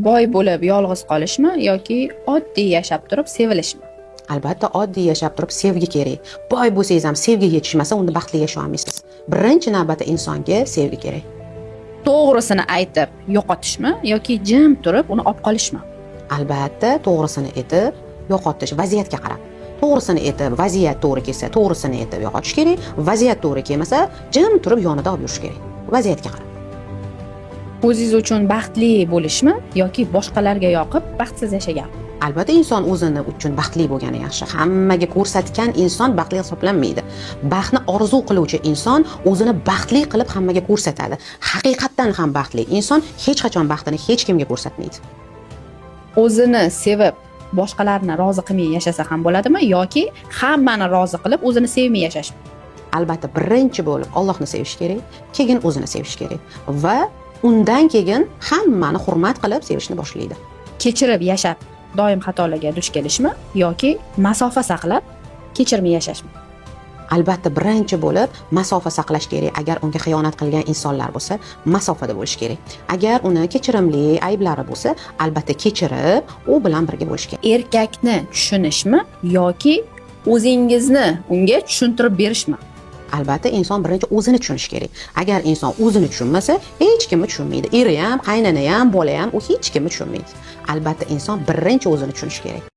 Boy bo'lib yolg'iz qolishmi yoki oddiy yashab turib sevilishmi? Albatta oddiy yashab turib sevgi kerak. Boy bo'lsangiz ham sevgi yetishmasa unda baxtli yashay olmaysiz. Birinchi navbatda insonga sevgi kerak. To'g'risini aytib yo'qotishmi yoki jim turib uni olib qolishmi? Albatta to'g'risini aytib yo'qotish vaziyatga qarab. To'g'risini aytib vaziyat to'g'ri kelsa to'g'risini aytib yo'qotish kerak. Vaziyat to'g'ri kelmasa jim turib yonida olib yurish kerak. Vaziyatga qarab. O'zingiz uchun baxtli bo'lishmi yoki boshqalarga yoqib baxtsiz yashaganmi? Albatta inson o'zini uchun baxtli bo'lgani yaxshi. Hammaga ko'rsatgan inson baxtli hisoblanmaydi. Baxtni orzu qiluvchi inson o'zini baxtli qilib hammaga ko'rsatadi. Haqiqatdan ham baxtli inson hech qachon baxtini hech kimga ko'rsatmaydi. O'zini sevib boshqalarni rozi qilmay yashasa ham bo'ladimi yoki hammani rozi qilib o'zini sevmay yashashmi? Albatta birinchi bo'lib Allohni sevish kerak, keyin o'zini sevish kerak va undan keyin hammani hurmat qilib sevishni boshlaydi. Kechirib yashab doim xatolarga duch kelishmi yoki masofa saqlab kechirmay yashashmi? Albatta birinchi bo'lib masofa saqlash kerak. Agar unga xiyonat qilgan insonlar bo'lsa, masofada bo'lish kerak. Agar uni kechirimli ayblari bo'lsa, albatta kechirib, u bilan birga bo'lish kerak. Erkakni tushunishmi yoki o'zingizni unga tushuntirib berishmi? Albatta inson birinchi o'zini tushunish kerak. Agar inson o'zini tushunmasa, hech kimni tushunmaydi. Eri ham, qaynona ham, bola ham u hech kimni tushunmaydi. Albatta inson birinchi o'zini tushunish kerak.